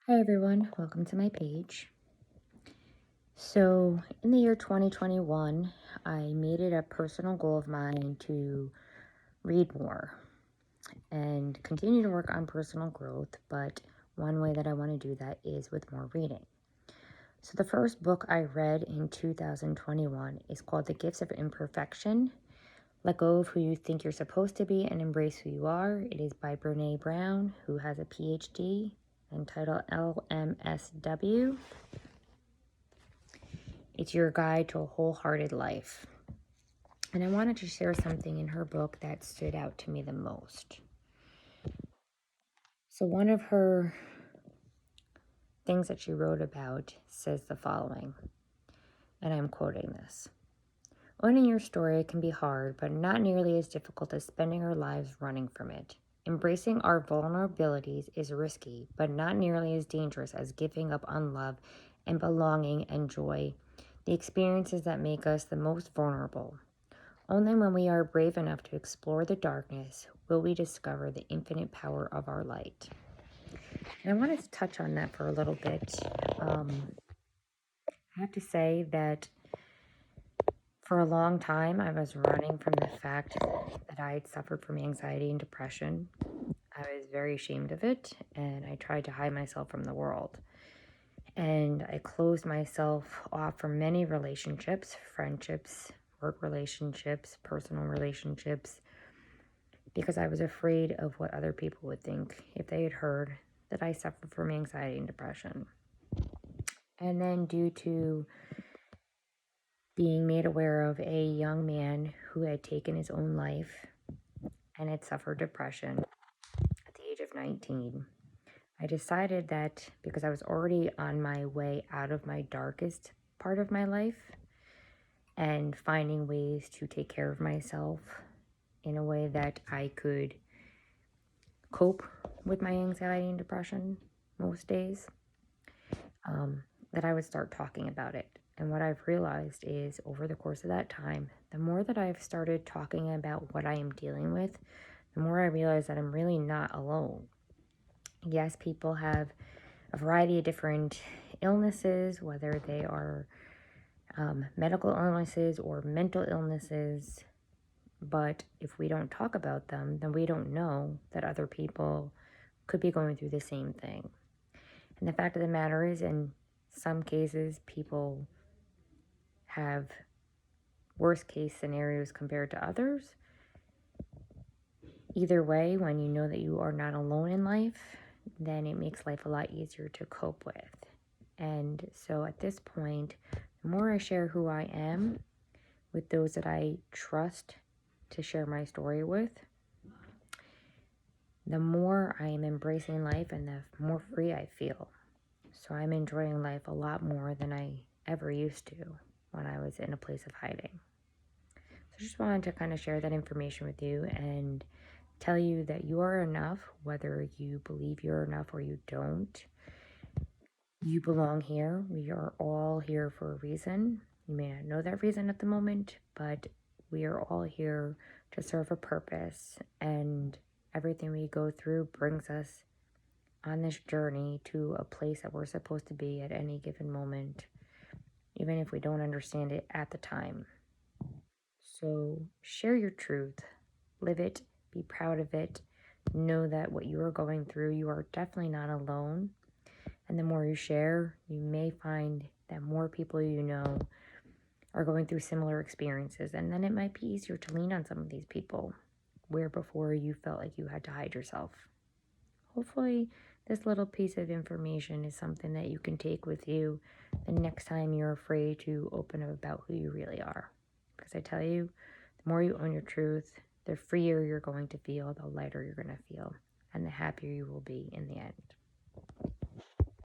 Hi everyone, welcome to my page. So, in the year 2021, I made it a personal goal of mine to read more and continue to work on personal growth, but one way that I want to do that is with more reading. So, the first book I read in 2021 is called Th Gifts of Imperfection. Let go of who you think you're supposed to be and embrace who you are. It is by Brene Brown, who has a PhD entitled LMSW. It's your guide to a wholehearted life. And I wanted to share something in her book that stood out to me the most. So, one of her things that she wrote about says the following, and I'm quoting this: owning your story can be hard, but not nearly as difficult as spending our lives running from it. Embracing our vulnerabilities is risky, but not nearly as dangerous as giving up on love and belonging and joy, the experiences that make us the most vulnerable. Only when we are brave enough to explore the darkness will we discover the infinite power of our light. And I wanted to touch on that for a little bit. I have to say that for a long time, I was running from the fact that I had suffered from anxiety and depression. I was very ashamed of it, and I tried to hide myself from the world. And I closed myself off from many relationships, friendships, work relationships, personal relationships, because I was afraid of what other people would think if they had heard that I suffered from anxiety and depression. And then, due to being made aware of a young man who had taken his own life and had suffered depression at the age of 19, I decided that because I was already on my way out of my darkest part of my life and finding ways to take care of myself in a way that I could cope with my anxiety and depression most days, that I would start talking about it. And what I've realized is over the course of that time, the more that I've started talking about what I am dealing with, the more I realize that I'm really not alone. Yes, people have a variety of different illnesses, whether they are medical illnesses or mental illnesses. But if we don't talk about them, then we don't know that other people could be going through the same thing. And the fact of the matter is, in some cases, people have worst case scenarios compared to others. Either way, when you know that you are not alone in life, then it makes life a lot easier to cope with. And so at this point, the more I share who I am with those that I trust to share my story with, the more I am embracing life and the more free I feel. So I'm enjoying life a lot more than I ever used to when I was in a place of hiding. So I just wanted to kind of share that information with you and tell you that you are enough, whether you believe you're enough or you don't. You belong here. We are all here for a reason. You may not know that reason at the moment, but we are all here to serve a purpose, and everything we go through brings us on this journey to a place that we're supposed to be at any given moment, even if we don't understand it at the time. So share your truth, live it, be proud of it. Know that what you are going through, you are definitely not alone. And the more you share, you may find that more people you know are going through similar experiences. And then it might be easier to lean on some of these people where before you felt like you had to hide yourself. Hopefully, this little piece of information is something that you can take with you the next time you're afraid to open up about who you really are. Because I tell you, the more you own your truth, the freer you're going to feel, the lighter you're going to feel, and the happier you will be in the end.